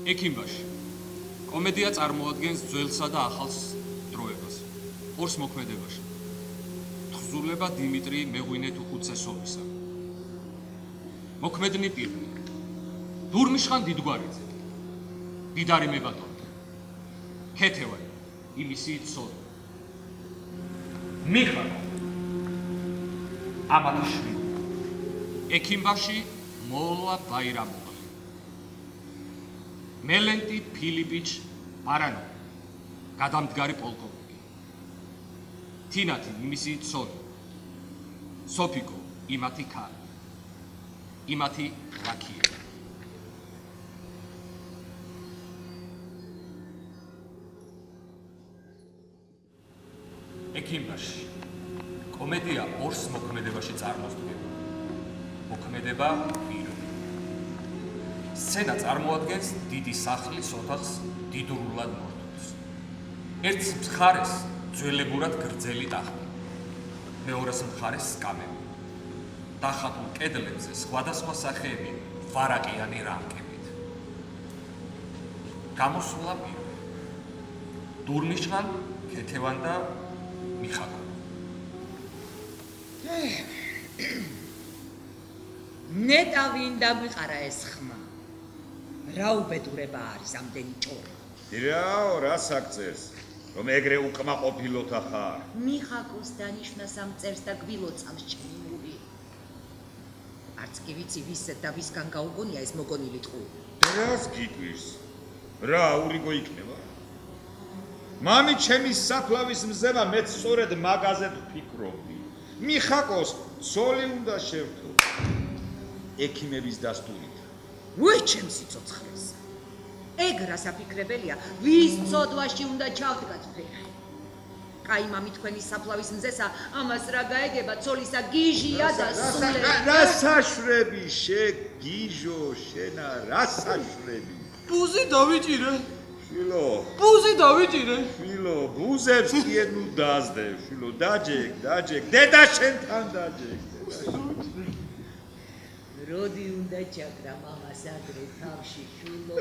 ექიმბაში. კომედია წარმოადგენს ძველსა და ახალს დროებას. ორს მოქმედებაში. თხზულება დიმიტრი მეღვინე-თუხუცესოვისა. მოქმედნი პირი. დურმიშხან დიდგვარიძე. დიდარი მებატონი. ქეთევანი, იმისი ცოლი. მიხაკო. ამათიშვილი. ექიმბაში მოლა ბაირამოვა. მელენტი ფილიპიჩ ბარანოვი. გადამდგარი პოლკოვნიკი. თინათი იმისი ცოლი. სოფიკო იმათი ქალი. იმათი ლაქია. ექიმბაში კომედია ორს მოქმედებაში წარმოსდგება. მოქმედება პირველი. სცენა წარმოადგენს დიდი სახლის ოთახს დიდრულად მორთულს. ერთ მხარეს ძველებურად გრძელი ტახტი. მეორეს მხარეს სკამები. დახატულ კედლებზე სხვადასხვა სახეები ვარაყიანი რამკებით. გამოსვლა პირველი. დურმიშხან, ქეთევან და მიხაკო. ნეტავინდა მიყარა ეს ხმა. რა უბედურება არის ამდენი ჭორა. ირაო, რას აქწერს? რომ ეგრე უკმაყოფილოთა ხარ. მიხაკოს დანიშნას ამ წერს და გვილოცავს ჩემი მური. არც კი ვიცი ვისზე და ვისგან გაუგონია ეს მოგონილი ტყუილი. რას გიტყვის? რა აურიგო იქნება? მამი ჩემი საფლავის მზება მეც სწორედ მაგაზე ვფიქრობდი. მიხაკოს ცოლი უნდა შევთო. ექიმების დასტურით. ვაი ჩემ სიცოცხლეს. ეგ რა საფიქრებელია, ვის ცოდვაში უნდა ჩავდგათ ფეხი. კაი მამი თქვენი საფლავის მზესა, ამას რა გაეგება, ცოლისა გიჟია და სულე. რა საშრები შეგიჟო შენა, რა საშრები. ბუზი დავიჭირე. შილო. ბუზი დავიჭირე. შილო, ბუზებს კი ნუ დაძდე, შილო, დაჯეკ, დედა შენთან დაჯეკ. როდი უნდა ჩაკრა მამას ადრე თავში შულო.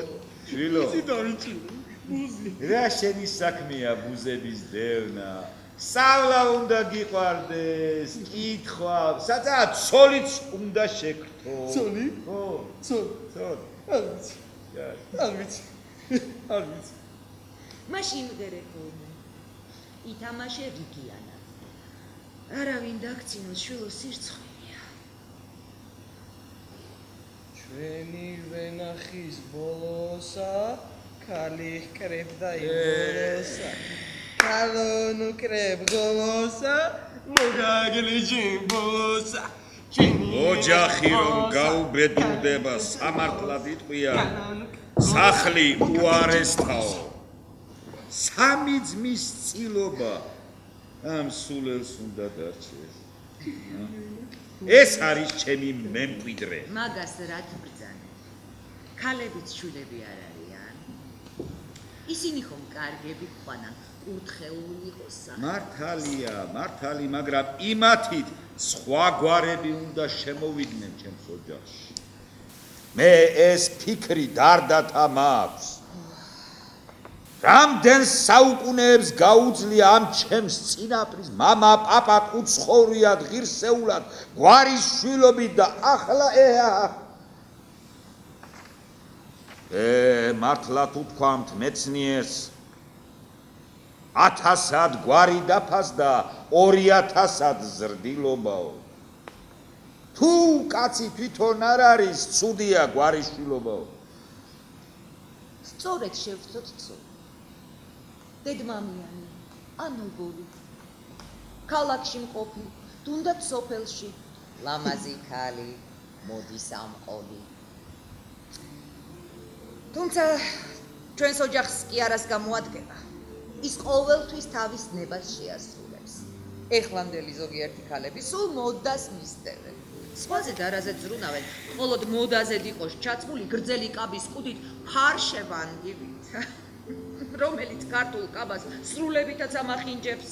შილო. ბუზი დავიჭირე. ბუზი. რა შენი საქმეა ბუზების დევნა? სწავლა უნდა გიყვარდეს, კითხვა, საცა ცოლიც უნდა შეგრთო. ცოლი? ხო. ცოლ. არ ვიცი. არ ვიცი. არ ვიცი. მაშინ ვერეკონე. ითამაშე რიგიანად. არავინ დაგცინოს შულო სირცხვია. ჩვენი ვენახის ბოლოსა ქალი კრებდა იმოლოსა. ქალონუ კრებ გოლოსა მოგაგლიჯი ბოლოსა. ოჯახი რომ გაუბედურდება სამართლად იტყვია. სახლი უარესთაო. სამი ძმის წილობა ამ სულელს უნდა დარჩეს. ეს არის ჩემი მემკვიდრე. მაგას რაც ბრძანა. ქალებიც შულები არ არიან. ისინი ხომ კარგები ყვანან, კურთხეული იყოსა. მართალი, მაგრამ იმათით სხვა გვარები უნდა შემოვიდნენ ჩემს ოჯახში. მე ეს ფიქრი დარდათა მაქვს. რამდენ საუკუნეებს გაუძლია ამ ჩემს წინაპრის მამა, პაპა უცხოვრიად, ღირსეულად, გვარის შვილობით და ახლა მართლად უთქვამთ მეცნიერს 1000-ად გვარი დაფასდა 2000-ად ზრდილობაო. თუ კაცი თვითონ არ არის, ცუდია გვარის შვილობაო. სწორედ შევწოთ ცოლი. დედმამიანი, ანოგოლი. ქალაქში მყოფი, თუნდაც სოფელში, ლამაზი ქალი, მოდის ამყოლი. თუმცა ჩვენს ოჯახს კი არას გამოადგება. ის ყოველთვის თავის ნებას შეასრულებს. ეხლამდელი ზოგიერთი ქალები სულ მოდას მისდევენ. სხვაზე დარაზე ზრუნავენ, მხოლოდ მოდაზე დიყოს ჩაცმული გრძელი კაბის კუდით ფარშევანგივით, რომელიც ქართულ კაბას სრულებითაც ამახინჯებს.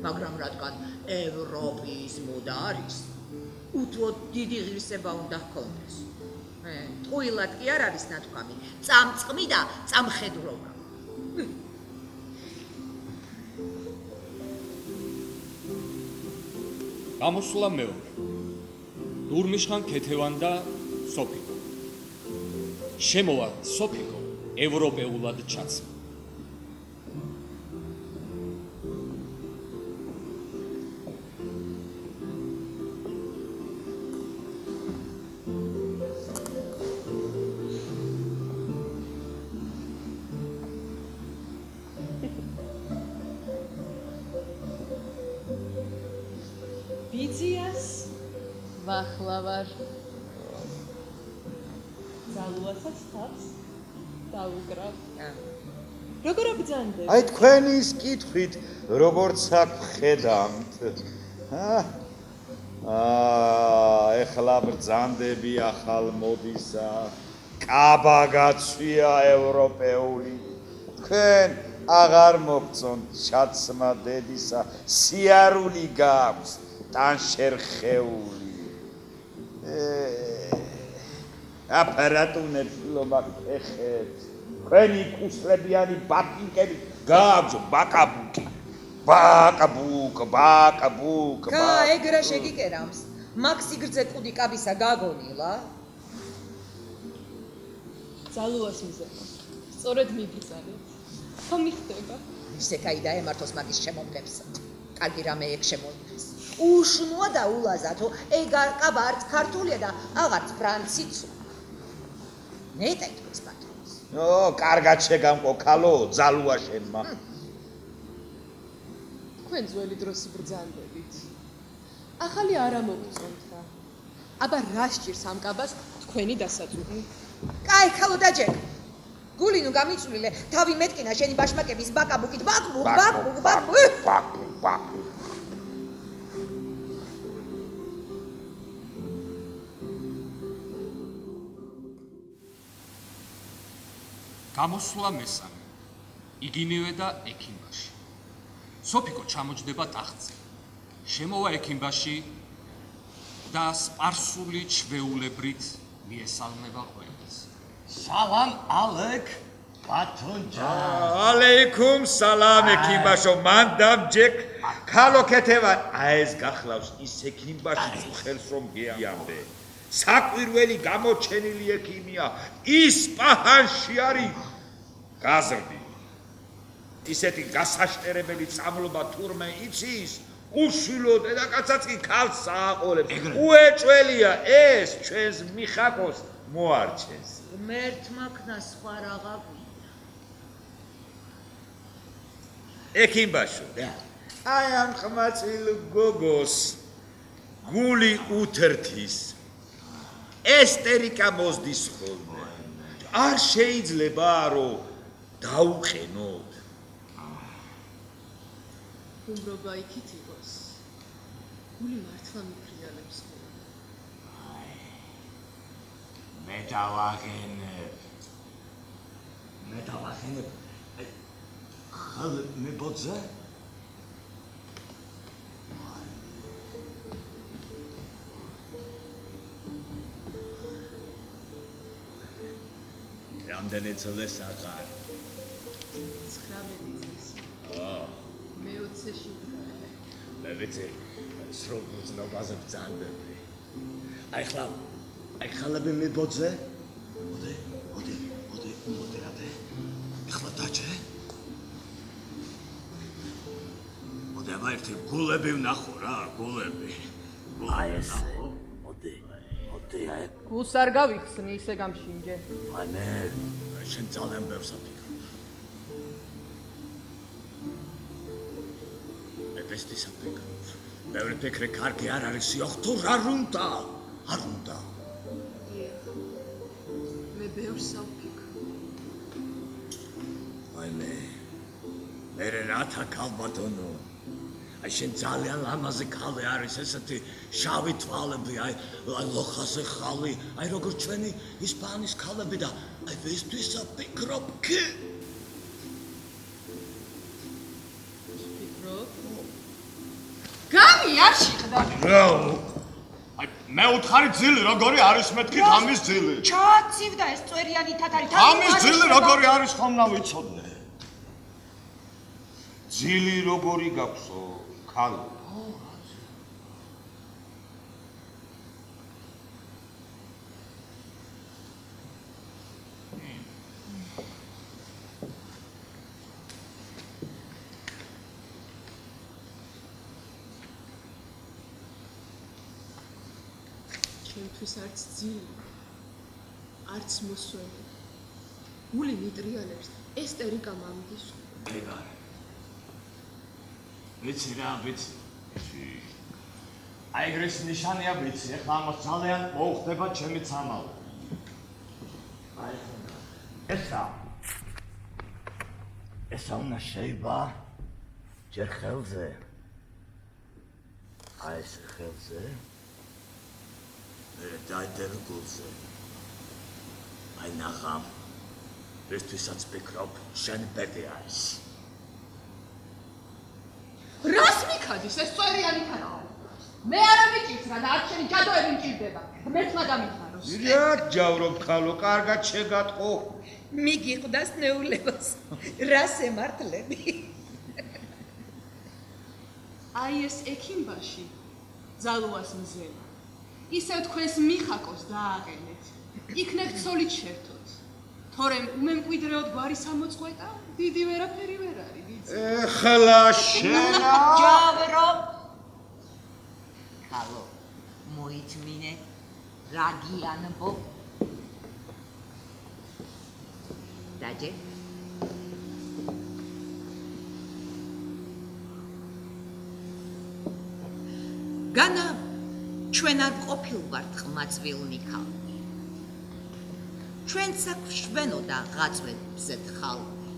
მაგრამ რადგან ევროპის მოდა არის, უთუოდ დიდი ღირსება უნდა ჰქონდეს. ტყუილად კი არ არის ნათქვამი, წამწყმი და წამხედროვა. გამოსვლა მეორე. დურმიშხან ქეთევან და სოფიკო. შემოვა სოფიკო ევროპეულად ჩაცმა. ბიძიას ვახლავარ ძალუასაც თავს დაუგრავ როგორ აბრძანდებ აი თქვენი ის კითხვით როგორც აქ ხედავთ ეხლა ბრძანდები ახალ მოდისა კაბა გაცვია ევროპეული თქვენ აღარ მოგწონთ ჩაცმა დედისა სიარული გაქვს ტანშერხეული აპარატუნებს ლომაკ ეხეთ თქვენი კუსლებიანი ბატინკები გააქვს ბაკაბუკ ეგრა შეგიკერამს მაქსი გრძე კუდი კაბისა გაგონილა ძალუას მიზერა სწორედ მიბიძანეთ ხომ მიხდება ისე კაი დაემართოს მაგის შემომლებს კარგი რამე ეგ შემოიღეს უშნოა და ულაზათო ეგ კაბა არც ქართულია და აღარც ფრანციცუ ნეტა იტყვის პატრონს კარგად შეგამყო ქალო ძალუა შენმა თქვენ ძველი დროსი ბრძანდებით ახალი არ ამოგწონთ რა აბა რა სჭირს ამ კაბას თქვენი დასაწუნი კაი ქალო დაჯერ გული ნუ გამიწვლილე თავი მეტკინა შენი ბაშმაკების ბაკაბუკით ბაკბუკ გამოსვლა მესამე. იგინივე და ექიმბაში. სოფიკო ჩამოჯდება ტახტზე. შემოვა ექიმბაში და სპარსული ჩვეულებრით მიესალმება ყველას. სალამ ალეკ ბათონჯა ალეიქუმ სალამ ექიმბაშო მანდამჯეკ ქალო ქეთევან ეს გახლავს ის ექიმბაში ხელს რომ გიამბე საკვირველი გამოჩენილი ექიმია ის პაჰანში არის გაზრდი ისეთი გასაშტერებელი წამლობა თურმე იცის უშვილო დედაკაცაც კი ქალს სააყოლებს უეჭველია ეს ჩვენს მიხაკოს მოარჩენს მერთმა ქნა სხვა რაღა ექიმბაშო აი ამ ხმაწილ გოგოს გული უთერთის ესტერიკა მოსდის ხოლმე არ შეიძლება რომ დაუყენოთ უმრობა იქით იყოს გული მართლა მიფრიალებს მე დავაღენებ ხალ მე ბოძე რამდენი წელს აღარ 19 წლის მე 20-ში მე ვიცი სროგულს ნოვაზე ბრძანდები აი ხალები მე ბოძე მოდი ადე ხლა დაჭე მოდი აბა ერთი გულები ვნახო რა გულები აი ესე მოდი გულს არ გავიხსნი ისე გამშინჯე მანე შენ ძალიან ბევრს აფიქრებ ეფესტის აფიქრებ ბევრი ფიქრი კარგი არ არის სიახთო რა უნდა არ უნდა მე ბევრს ავფიქრობ აი მე რათა ქალბატონო აი შენ ძალიან ლამაზი ქალი არის ესეთი შავი თვალები აი ლოხაზე ხალი აი როგორ ჩვენი ისპანის ქალები და აი ვესთვის აფიქრობ კი გამი არ შეხდა რა აი მე უთხარი ძილი როგორი არის მეთქი ამის ძილი ჩააცივდა ეს წვერიანი თათარი. ამის ძილი როგორი არის ხომ რა ვიცოდნე ძილი როგორი გაქვსო ქალო ჩემთვის არც ძილი, არც მოსვენი. გული მიტრიალებს, ესტერიკა მამდის. ეგარი ვიცი რა ვიცი აი ეგრეს ნიშანია ვიცი ეხლა ამას ძალიან მოუხდება ჩემი ცამალი აი ესა უნდა შეიძლება ჯერ ხელზე აი ეს ხელზე მე დაიდებ გულზე აი ნაღამ ერთვისაც ვფიქრობ შენ ბედი არის რას მიქადის ეს წვერიანი თათარი? მე არ ამიჭირს რა და არც შენი ჯადოები მჭირდება. მეც მაგამითხაროს. რა ჯავრობ ხალო კარგად შეგატყო მიგიყვდას ნეულებას. რას ემართლები? აი ეს ექიმბაში ძალუას მზელა. ისევ თქვენს მიხაკოს დააყენეთ. იქნებ ცოლით შერთოთ. თორემ უმემკვიდრეოდ გვარის ამოწყვეტა დიდი ვერაფერი ვერ არის ვიცი. ეხლა შენა ჯავრო. ქალო, მოიწმინე რა გიანბო. დაჯე. განა ჩვენ არ ყოფილვართ ყმაწვილნი ქალნი. ჩვენც აქ შვენო და ღაწვებზე თხალნი.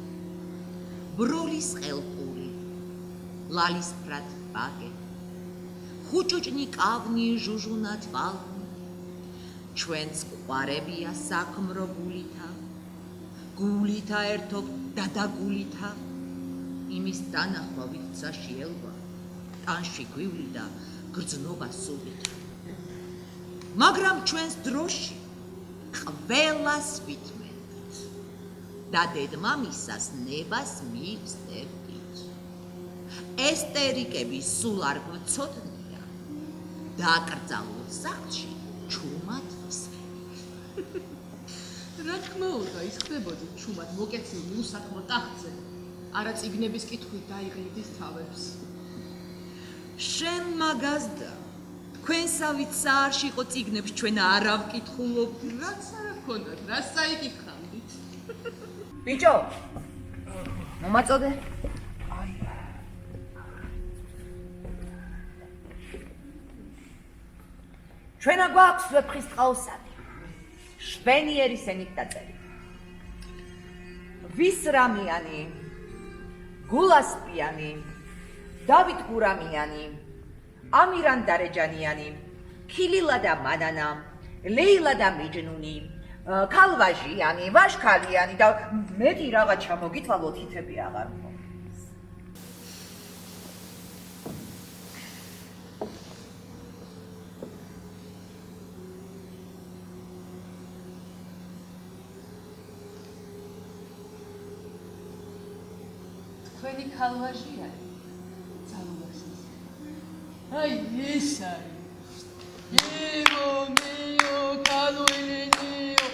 ბროლის ყელყური, ლალის ფრად ბაგე, ხუჭუჭნი კავნი ჟუჟუნა თვალნი. ჩვენც ყვარებია საქმრო გულითა, გულითა ერთობ დადაგულითა. იმის დანახვა ვიქცა შეელვა, ტანში გვივლი და გრძნობა სულით. მაგრამ ჩვენს დროში ყველას ვითმენთ და დედმამისას ნებას მივსდევთ. ესტერიკები სულ არ გვცოდნია დაკრძალულ სახლში ჩუმად ვსხებთ. რა თქმა უნდა, ის ხდებოდი ჩუმად მოკეცილი უსაქმო ტახტზე. არა წიგნების კითხვით დაიღლიდის თავებს. შენ მაგაზდა თქვენსავით საარში იყო წიგნებს ჩვენ არა ვკითხულობთ. რაც არა გქონდათ, რაც საიკითხავდით. ბიჭო, მომაწოდე. ჩვენა გვაქვს ვეფხის ტყაოსანი. შვენიერი სენით დაწერილი. ვისრამიანი, გულასპიანი, დავით გურამიანი, ამირან დარეჯანიანი, ქილილა და მანანა, ლეილა და მიჯნუნი, ქალვაჟიანი, ვაშქალიანი და მეტი რაღაც ჩამოგითვალოთ ითები აღარ მქონდეს. თქვენი ქალვაჟია ძალუას აი ეს არის ემო მიო კალოინიო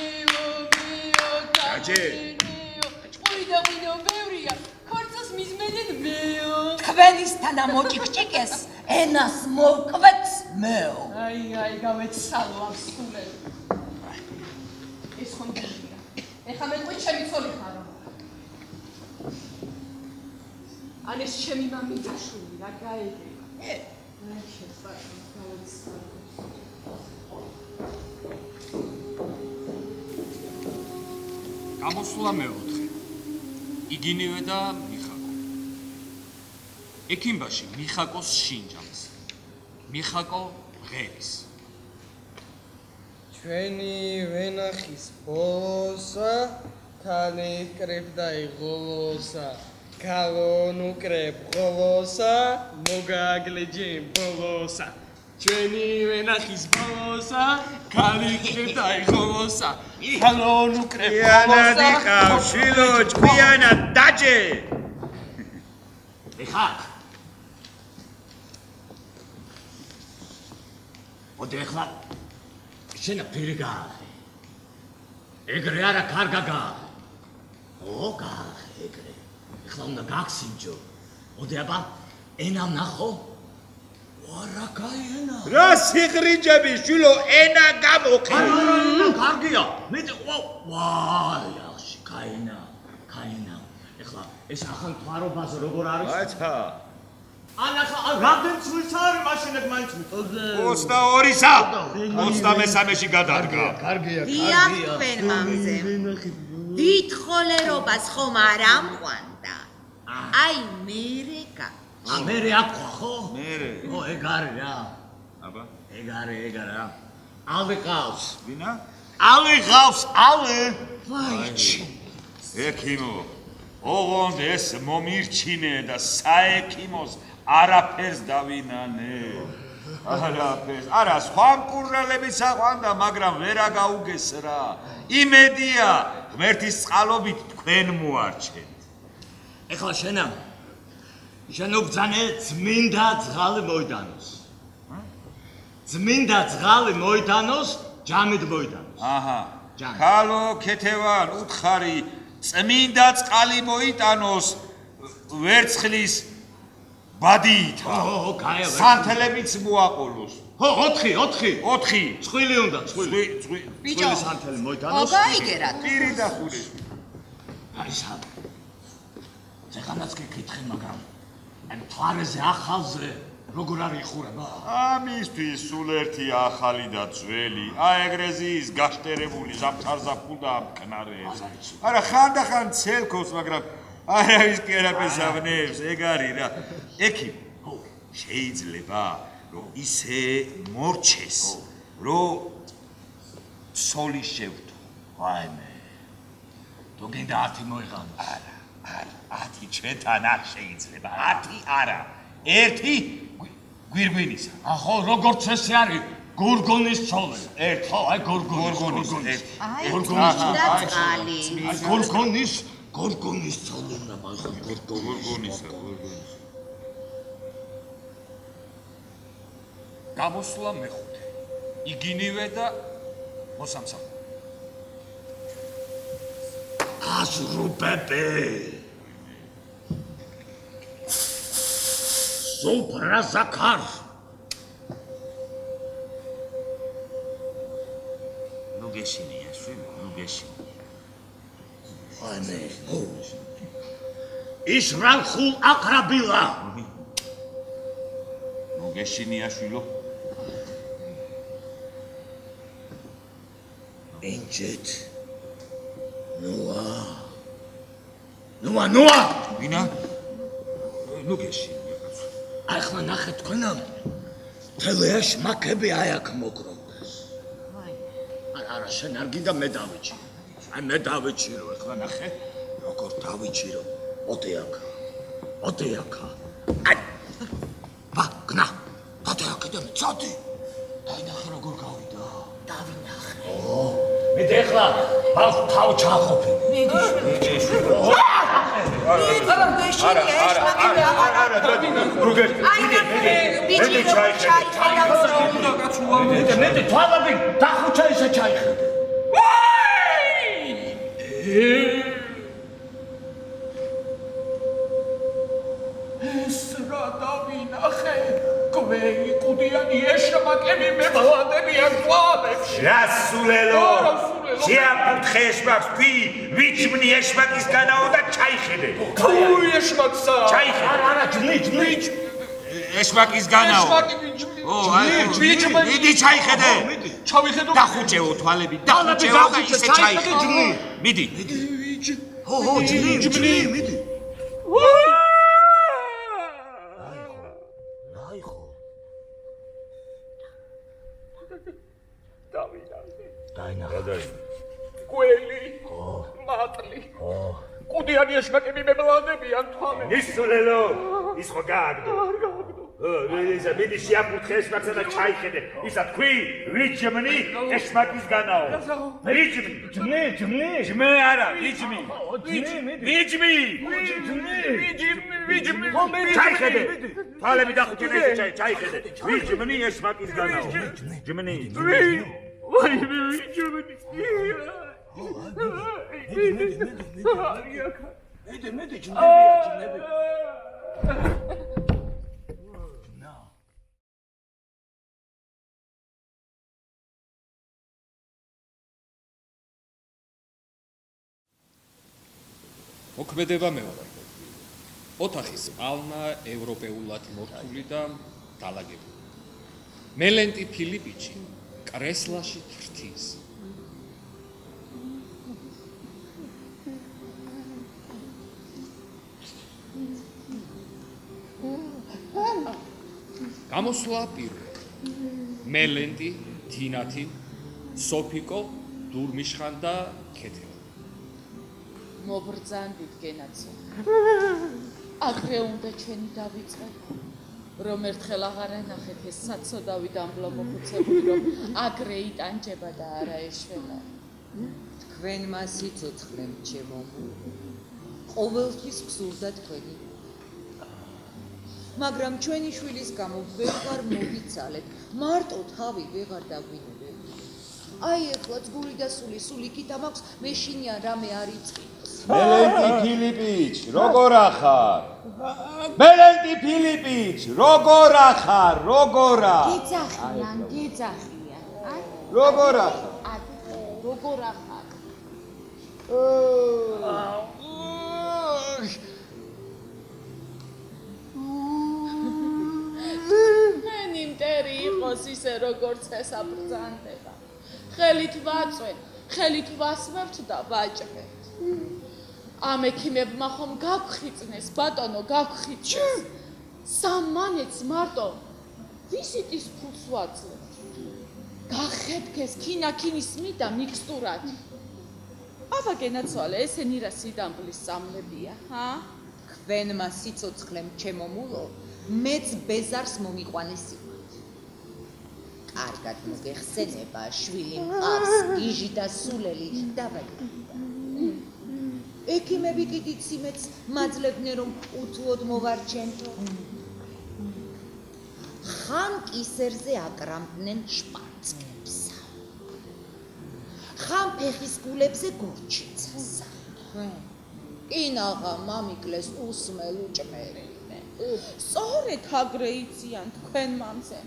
ემო მიო კალოინიო ჭყვიდა მინო ბევრია ქორწას მიზმენენ მეო თქვენისთან ამოჭიკჭიკეს ენას მოვკვეთს მეო აი გავეცალო ამ სულებს ეს ხომ გიხია ეხლა მე თქვი ჩემი ცოლი ხარო ან ეს ჩემი მამიდაშვილი რა გაიგე რა შეცვალოს გავეცალო გამოსვლა მეოთხე. იგინივე და მიხაკო. ექიმბაში მიხაკოს შინჯამს. მიხაკო ღერის. ჩვენი ვენახის ბოლოსა ქალი კრებდა იღოლოსა ქალონ უკრებ ღოლოსა მოგაგლეჯი ბოლოსა ჩვენი ვენახის ბოლოსა ქალიქე დაიხოლოსა ხალონ უკრეფოლოსა დიხავ შილო ჭკვიანა დაჯე ეხაკ ოდეხლა შენა პირგა ეგრე არა კარგაგა ოგა ეგრე ეხლა უნდა გაგსინჯო ოდეაბა ენამ ნახო არა კაენა რა სიღრიჯები შილო ენა გამოყი კარგია მე ვაი ახში კაენა ეხლა ეს ახალ თვარობაზე როგორ არის აცა ანახა რამდენ წლის არის მაშინად მაინც 22-სა 23-ში გადადგა დიახ თქვენ მამზე დიდ ხოლერობას ხომ არ ამყვანდა აი მერე მერე აკვა ხო? მერე. ო ეგ არის რა. აბა. ეგ არის რა. ალი ყავს. ვინა? ალი ყავს, ალი. ვაიჩი. ექიმო, ოღონდ ეს მომირჩინე და საექიმოს არაფერს დავინანე. არაფერს. არა, სხვა მკურნალებიც აყვანდა, მაგრამ ვერა გაუგეს რა. იმედია, ღმერთის წყალობით თქვენ მოარჩენთ. ეხლა შენ უბძანე წმინდა ძღალი მოიდანოს. წმინდა ძღალი მოიდანოს, ჯამით მოიდანოს. აჰა. ქალო ქეთევან უთხარი წმინდა წყალი მოიტანოს ვერცხლის ბადიით. ო, კაია. სანთელებიც მოაყოლოს. ხო, 4. 4. წვილი უნდა, წვილი. ბიჭო, სანთელი მოიდანოს. გაიგერა. პირი და ხური. აი სად. ზეგანაც გეკითხე, მაგრამ ამ თვარეზე ახალზე როგორ არის იხურება? ამისთვის სულ ერთი ახალი და ძველი, აეგრეზიის გაშტერებული ზაფხარზაფხულ და მკნარეს. არა, ხანდახან ცელქოს, მაგრამ არავის კი არაფერს ავნებს, ეგ არის რა. ექი, შეიძლება, რომ ისე მორჩეს, რომ სოლი შევთო. ვაიმე. თუ გინდა 10 მოიღანო. არა, 10 ჩვენთან არ შეიძლება, 10 არა. 1 გვირგვინისა. ახო, როგორც ესე არის, გორგონის ცოლი. ხო, აი გორგონის. აი, წმინდა წყალი. აი გორგონის ცოლი უნდა მაგ გორგონისა. გამოსვლა მეხუთე. იგინივე და მოსამსახურე. აზრუბები. სუფრა ზაქარ. ნუ გეშინია, შვილი, ნუ გეშინია. ვაიმე. ისრალხულ აკრაბილა. ნუ გეშინია, შვილო. ენჯეთ. ნუა. ვინა? ნუ გეშინია. აი ხმა ნახე თქვენა. თელეაშ მაკები აი აქ მოკრონდეს. არა, შენ არ გინდა მე დავიჭირო. აი მე დავიჭირო, ეხლა ნახე, როგორ დავიჭირო. ოდე აქა. აი. ვაგნა. ოდე აქა და წადი. აი ნახე როგორ გავიდა. დავინახე. მე დეხლა ბავშვ თავ ჩახოფი. მე თვალები დახუჩა ისე ჩაიხედე. ეს რა დავინახე კველი ყუდიანი ეშმაკები მებლანდებიან თვალებში რასულელო შეაფუთხე ეშმაკს ფი ვიჩმნი ეშმაკის განაო და ჩაიხედე თუ ეშმაკსა არა ჯნი ეშმაკის განაო. ვიჩმნი მიდი ჩაიხედე. ჩავიხედო დახუჭეო თვალები, დახუჭეო და ისე ჩაიხედე. მიდი. ხო, ჯნი, მიდი. ნაიხო. დაინახე. კველი მატლი ყუდიანი ეშმაკები მებლანდებიან თვალებში ისულელო ის ხო გააგდო მიდი შეაფუთხე ესმაკსა და ჩაიხედე. ისა თქვი, ვიჯმნი ესმაკის განაო. ვიჯმი? ჯმე არა, ვიჯმი. ვიჯმი. ჩაიხედე. თვალები დახუჭინე ესე ჩაიხედე. ვიჯმნი ესმაკის განაო. ჯმნი. მედი ჯნებია ჯნები. მოქმედება მეორე. ოთახის პალმა ევროპეულად მორთული და დალაგებული. მელენტი ფილიპიჩი კრესლაში თრთის. გამოსვლა პირველი. მელენტი, თინათი, სოფიკო, დურმიშხან და ქეთევი. მობრძანდით გენაცო. აგრე უნდა ჩვენი დავიწყეთ, რომ ერთხელ აღარ ანახეთ ეს საცოდავი დამბლო მოხუცებული, რომ აგრე იტანჯება და არა ეშველა. თქვენმა სიცოცხლემ ჩემო, ყოველთვის გსურდა თქვენი. მაგრამ ჩვენი შვილის გამო ვეღარ მოვიცალეთ, მარტო თავი ვეღარ დაგვინებელია. აი ეხლაც გული და სული იქით ამაქვს, მეშინია რამე არ იწყინოს. მელენტი ფილიპიჩ, როგორ ახარ? მელენტი ფილიპიჩ, როგორ ახარ? როგორა? გეძახიან. აი, როგორ ახარ? როგორ ახარ? მენი მტერი იყოს ისე როგორც ეს აბრძანდება. ხელით ვაწვენ, ხელით ვასმევთ და ვაჭრებთ. ამ ექიმებმა ხომ გაგხვიწნეს, ბატონო, გაგხვიწნეს. სამანეც მარტო ვიზიტის ფულს ვაძლევთ. გახეთქეს ქინაქინის მიდა მიქსტურად. აბა გენაცვალე, ესენი რა სიდამბლის სამლებია, ჰა? თქვენმა სიცოცხლემ ჩემო მულო, მეც ბეზარს მომიყვანეს. კარგად მოგეხსენება, შვილი მყავს, გიჟი და სულელი დავაგდიდა. ექიმები კიდიც იმეც მაძლევდნენ, რომ უთუოდ მოვარჩენთო. ხან კისერზე აკრამდნენ შპარცლებს. ხან ფეხის გულებზე გორჩიცას. კინაღა მამიკლეს უსმელ უჭმერინე. სწორედ აგრე იციან თქვენ მამზე.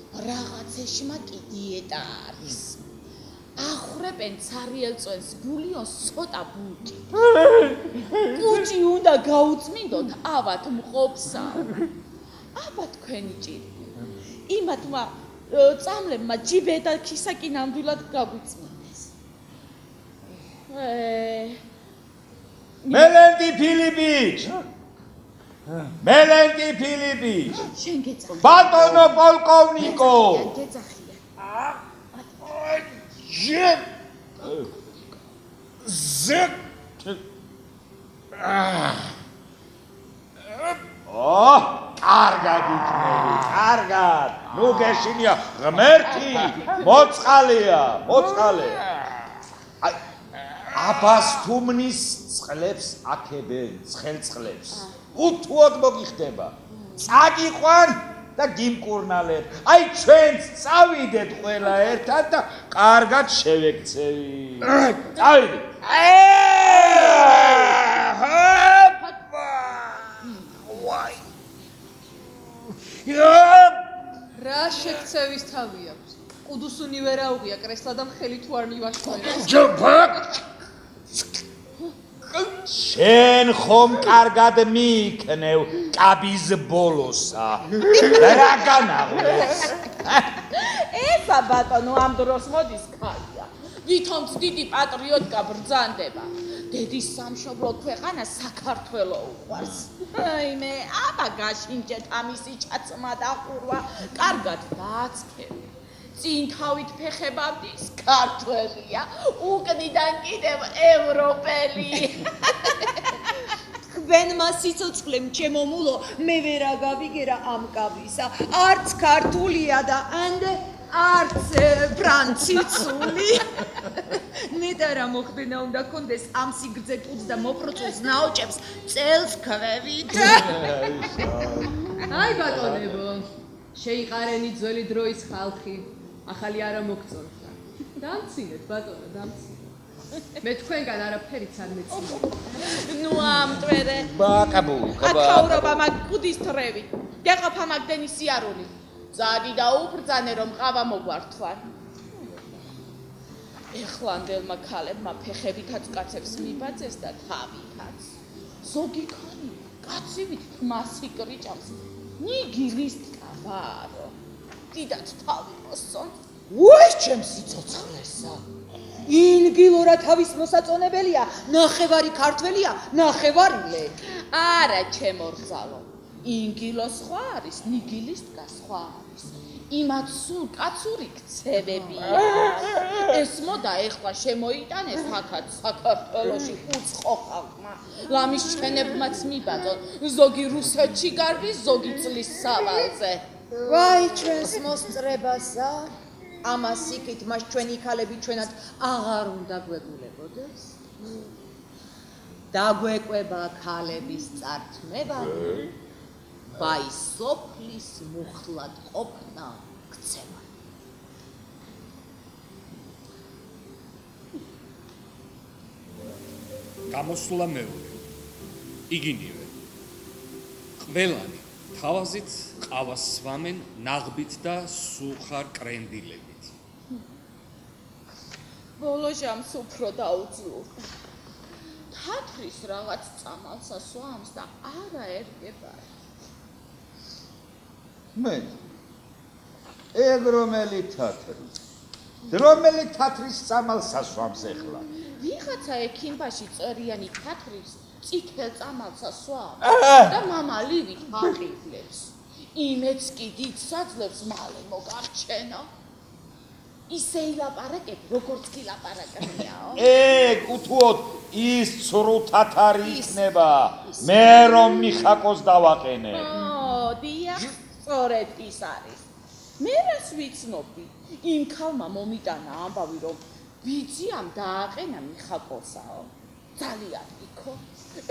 რაღაცეშმა კი დიეტა არის. ახრებენ ცარიელ წვენს გულიონს ცოტა ბუჭი. ბუჭი უნდა გაუწმინდოთ ავად მყოფსა. აბა თქვენი ჭირი. იმათმა წამლებმა ჯიბე და ქისაკი ნამდვილად გაგვიწმინდეს. მელენტი ფილიპიჩ. მელენტი ფილიპიჩ. შენ გეძახიან. ბატონო პოლკოვნიკო. გეძახიან. კარგად იქნები, კარგად. ნუ გეშინია ღმერთი, მოწყალეა. აბას თუმნის წყლებს აქებენ, ცხელწყლებს. უთუოდ მოგიხდება. წაგიყვან და გიმკურნალებ. აი ჩვენც წავიდეთ ყველა ერთად და კარგად შევექცევი. წავიდეთ. რა შექცევის თავი აქვს? ყუდუსუნი ვერაუღია კრესლა და მხელი თუ არ მივაშორე. შენ ხომ კარგად მიიქნევ კაბის ბოლოსა. რა განაღლეს? ესა ბატონო ამ დროს მოდის ხალხი. ვითომც დიდი პატრიოტკა ბრძანდება. დედის სამშობლო ქვეყანა საქართველო უყვარს. აიმე, აბა გაშინჯეთ ამისი ჩაცმა და ყურვა, კარგად დააცქები. წინ თავით ფეხებავდის ქართველია, უკნიდან კიდევ ევროპელი. თქვენმა სიცოცხლემ ჩემო მულო მე ვერ აგავიგერა ამ კავისა არც ქართულია და არც ფრანციცული ნეტა რა მოხდენა უნდა კონდეს ამ სიგრძე ტუძ და მოპროწოს ნაოჭებს წელს ქვევით აი ბატონებო შეიყარენი ძველი დროის ხალხი ახალი არა მოგწონთ დამცინეთ ბატონო დამცინეთ მე თქვენგან არაფერიც არ მეცნია ნუ ამტვერე ბაკაბულკა აკაურობა მაგ კუდის თრევი დეყოფა მაგდენი სიარული ძადი და უბრძანე რომ ყავა მოგვართვარ ეხლანდელმა ქალებმა ფეხებითაც კაცებს მიბაძეს და თავითაც ზოგი ქალი კაცივით მასიკრიჭავს ნიგილის ტაბარო დიდად თავი მოსწონს უეს ჩემ სიცოცხლესა ინგილორა თავის მოსაწონებელია ნახევარი ქართველია ნახევარი არა ჩემორძალო ინგილო სხვა არის ნიგილის დგა სხვა არის იმათ სულ კაცური ქცევებია ეს მოდა ეხლა შემოიტანეს აქაც საქართველოში უცხო ხალხმა ლამის ჩვენებმაც მიბაძონ ზოგი რუსეთში გარბის ზოგი წლის სავალზე ვაი ჩვენს მოსწრებასა ამას იქით მას ჩვენი ქალები ჩვენად აღარ უნდა გვეგულებოდეს დაგვეკვება ქალების წართმევა ვაი სოფლის მუხლად ყოფნა ქცევა გამოსულა მეორე იგინივე ყველანი თავაზით ყავას სვამენ ნაღბით და სუხარ კრენდილებით ბოლო ჟამს უფრო დაუძლურდა თათრის რაღაც წამალსა სვამს და არა ერგება მე ეგ რომელი თათრის წამალს ასვამს ეხლა ვიღაცა ექიმბაში წერიანი თათრის წითელ წამალს ასვამს და მამალივით აყიდლებს იმეც კი დიდ საძლევს მალე მოგარჩენო ისე ილაპარაკებ როგორც კი ლაპარაკებიაო ეგ უთუოდ ის ცრუ თათარი იქნება მე რომ მიხაკოს დავაყენე დიახ სწორედ ის არის მე რას ვიცნობი იმ ქალმა მომიტანა ამბავი რომ ბიძიამ დააყენა მიხაკოსაო ძალიან იქო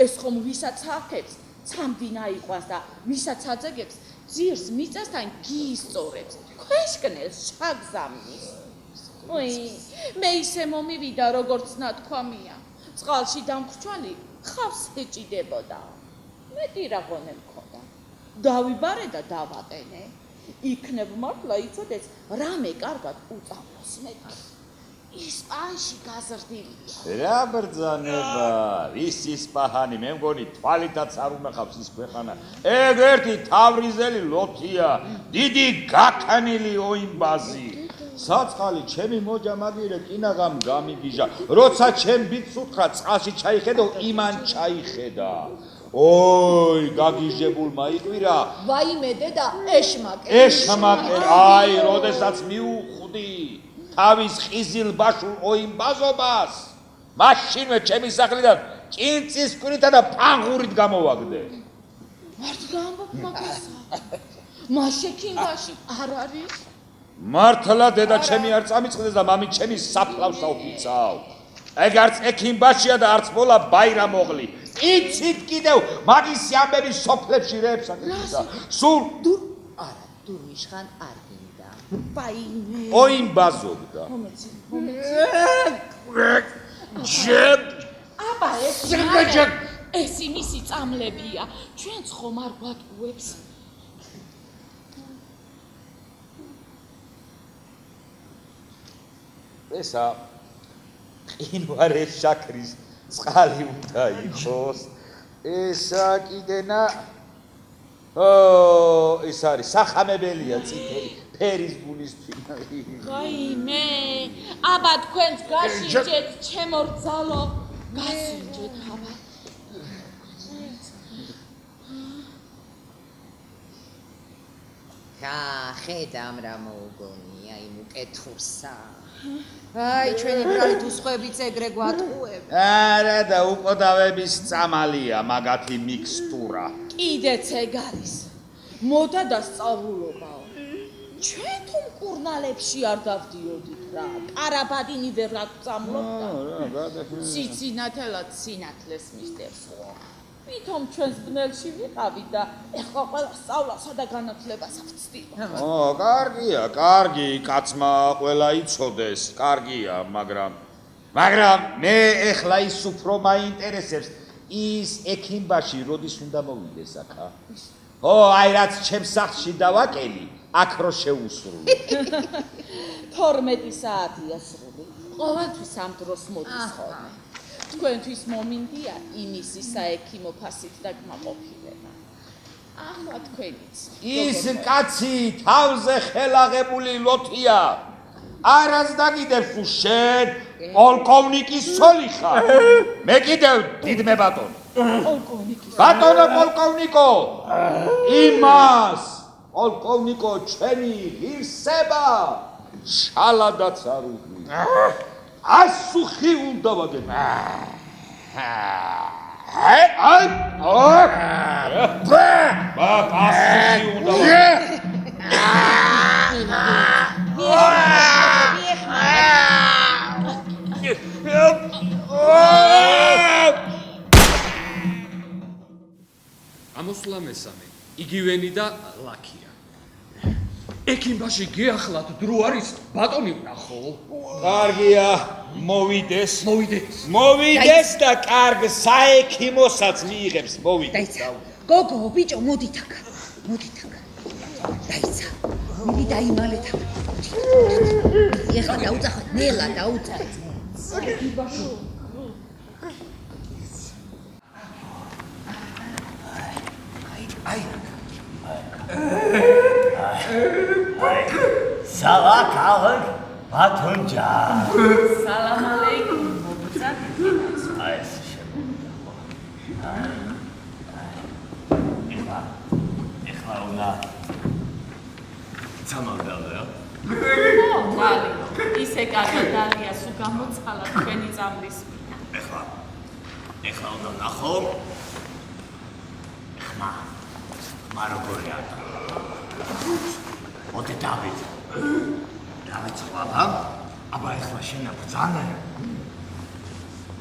ეს ხომ ვისაც ახებს ცამდინა იყვანს და ვისაც აძეგებს ძირს მიწასთან გიისწორებს ქვეშკნელს შაგზამნის ой მე ისე მომივიდა როგორც ნათქვამია წყალში დამხრჩვალი ხავს ეჭიდებოდა მეტი რაღონე მქონდა დავიბარე და დავაყენე იქნებ მართლა იცოდეს რამე კარგად უწამოს მეტი ისპანში გაზრდილია რა ბრძანება ის ისპაჰანი მე მგონი თვალითაც არ უნახავს ის ქვეყანა ეგ ერთი თავრიზელი ლოთია დიდი გაქანილი ოიმბაზი საწყალი ჩემი მოჯა მაგირე კინაღამ გამიგიჟა როცა ჩემ ბიძს უთხრა წყალში ჩაიხედო იმან ჩაიხედა ой გაგიჟებულმა იყვირა ვაიმე დედა ეშმაკე აი როდესაც მიუხვდი თავის ხიზილ ბაშულ ოიმბაზობას მაშინვე ჩემი სახლიდან კინწის კვირითა და პაღურით გამოვაგდე მართლა ამბობ მაგასა მაშექიმბაში არ არის მართლა დედა ჩემი არ წამიწყდეს და მამი ჩემი საფლავსა უფიცავ ეგ არც ექიმბაშია და არც მოლა ბაირამოღლი იცით კიდევ მაგისი ამბები სოფლებში რეებს აკეთებდა სულ დურმიშხან არ გინდა ვაიმე ოიმბაზობდა ჯებ აბა ეს იმისი წამლებია ჩვენც ხომ არ გვატყუებს ესა ყინვარე შაქრის წყალი უნდა იყოს ესა კიდენა ეს არის სახამებელია წითელი ფერის გულისთვის ვაიმე აბა თქვენც გაშინჯეთ ჩემო რძალო გაშინჯეთ აბა ხედამ რა მოუგონია იმ უკეთურსა. აი, ჩვენი ბრალი თუსხოებიც ეგრე გვატყუებ. არა და უყოდავების წამალია მაგათი მიქსტურა. კიდეც ეგ არის. მოდა და სწავლულობაო. ჩვენ თუ მკურნალებში არ დავდიოდით რა. პარაბადინი ვერ აღწამლობდა. სიცინათელად სინათლეს მისდევს ხო. ვითომ ჩვენს ბნელში ვიყავით და ეხლა ყველა სწავლასა და განათლებას ავწდივა. კარგია, კარგი, კაცმა ყველა იცოდეს, კარგია, მაგრამ მე ეხლა ის უფრო მაინტერესებს ის ექიმბაში როდის უნდა მოვიდეს აქა? აი რაც ჩემს სახლში დავაკელი, აქ რო შეუსრულო. 12 საათია სრული. ყოველთვის ამ დროს მოდის ხოლმე. თქვენთვის მომინდია იმისი საექიმო ფასით და კმაყოფილება. ახლა თქვენიც. ის კაცი თავზე ხელაღებული ლოთია. არას დაგიდებს თუ შენ პოლკოვნიკის ცოლი ხარ. მე კიდევ დიდმე ბატონო. პოლკოვნიკის. ბატონო პოლკოვნიკო. იმას პოლკოვნიკო ჩვენი ღირსება შალადაც არ უღმის. ასუხი უნდა ვაგებ. ასუხი უნდა ვაგებ. ამოსვლა მესამე. იგივენი და ლაქია. ექიმბაში გეახლათ დრო არის ბატონი ვნახო. კარგია, მოვიდეს და კარგ საექიმოსაც მიიღებს, მოვიდეს. დაიცა. გოგო, ბიჭო, მოდით აქ. დაიცა. მიდი დაიმალეთ აქ. ეხლა დაუძახოთ, ნელა დაუძახოთ. Salam alaikum, batonja. სალამ ალეიკუმ, მოგწად. ეხლა უნდა წამოვდალო. დალი, ისე კარგი დალია, სულ გამოცხალა თქვენი წამლის. ეხლა უნდა ნახო. ხმა როგორია. მოდი დავით ყავა. აბა ეხლა შენ ბრძანა.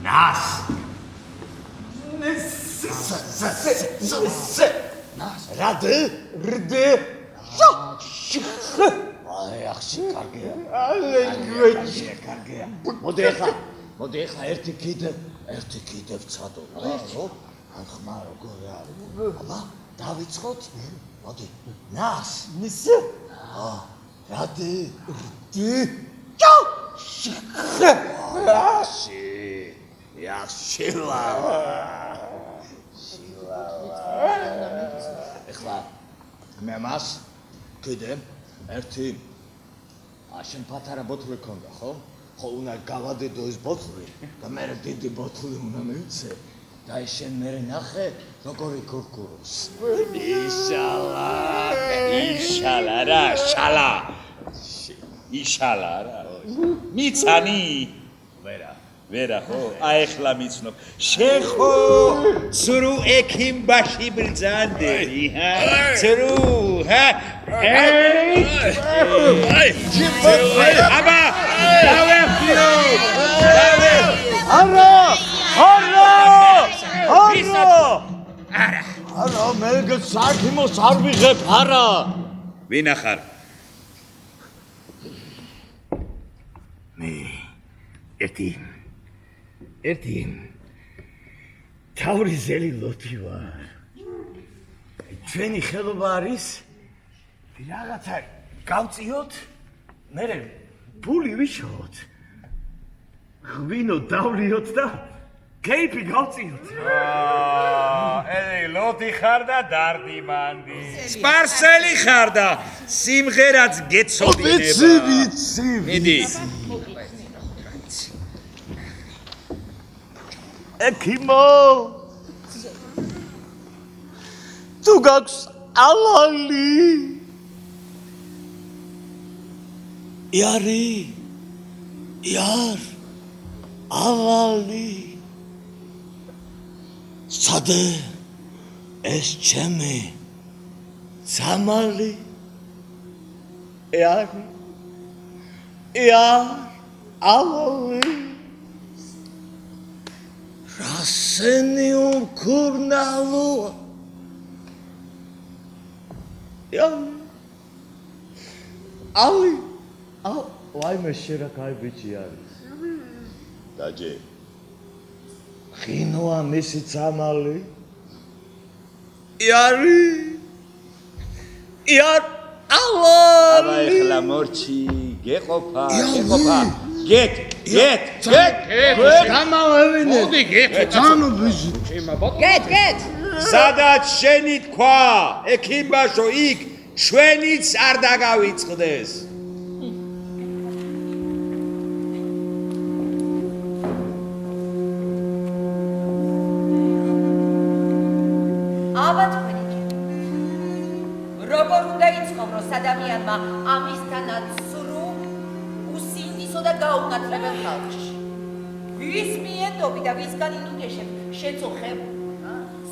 ნას. რადე? ახში კარგია. კარგია. მოდი ეხლა ერთი კიდე ვცადო რა, ხო? ხმა როგორ არის? აბა დავიწყოთ. მოდი. ნას. რადე? yaxshi ეხლა მე მას კიდე ერთი შენ პატარა ბოთლი ქონდა ხო? ხო უნდა გავადედო ეს ბოთლი და მე დიდი ბოთლი უნდა მივცე და შენ მე ნახე როგორი კურკურობს იშალა რა შალა იშალა რა მიცანი ვერა ხო აი ახლა მიცნობ შენ ხო ცრუ ექიმბაში ბრძანდები ცრუ აბა დავეხიო არა მე საქმოს არ ვიღებ არა ვინ ახარ მე ერთი თავრიზელი ლოთი ვარ. ჩვენი ხელობა არის რაღაცა გავწიოთ, მერე ფული ვიშოვოთ. ღვინო დავლიოთ და კეიფი გავწიოთ. ლოთი ხარ და დარდი მანდი. სპარსელი ხარ და სიმღერაც გეცოდინება. ვიცი. მიდი. ექიმო თუ გაქვს ალალი იარ ალალი სადე ეს ჩემი სამალი იარ ალალი რასენი უმკურნალო იარ ალი ვაიმე შერა კაი ბიჭი არის დაჯე ხინოა მისი წამალი იარი აბა ეხლა მორჩი გეყოფა გეთ გამავევინე მოდი გეთ ძანო ბიჭი ჩემა ბატონო გეთ სადაც შენი თქვა ექიმბაშო იქ ჩვენიც არ დაგავიწყდეს აბა თქვენი როგორ უნდა იცხოვროს ადამიანმა ამისთანაც სრუ უსინდისო და გაუნათლებელ ხალხში ვის მიენდობი და ვისგან ინუგეშებ შეწუხებ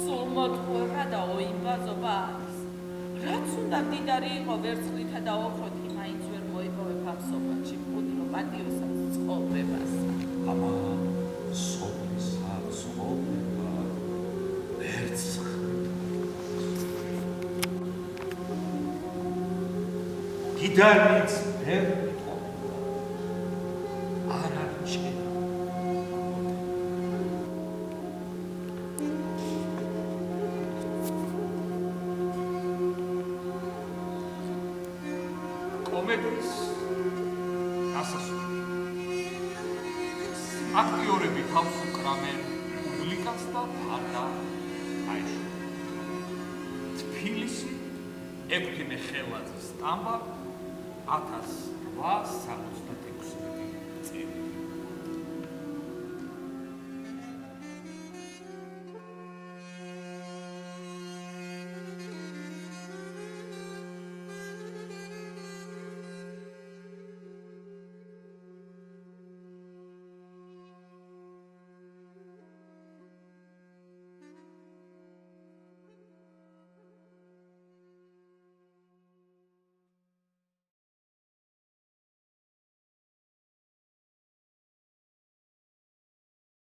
სულ მოთხოვება და ოიმბაზობა არის. რაც უნდა მდიდარი იყო ვერცხლითა და ოქროთი, მაინც ვერ მოიპოვებ ამ სოფელში მყუდრო პატიოსა ცხოვრებას. ამა სოფლისა ცხოვრება ვერცხლი დიდარიც ვერ ყოფილა არ არჩე კომედიის ასასვლელი აქტიორები თავს უკრავენ პუბლიკას და გარდა აეშვა თბილისი ექვთიმე ხელაძის სტამბა 1866 წელი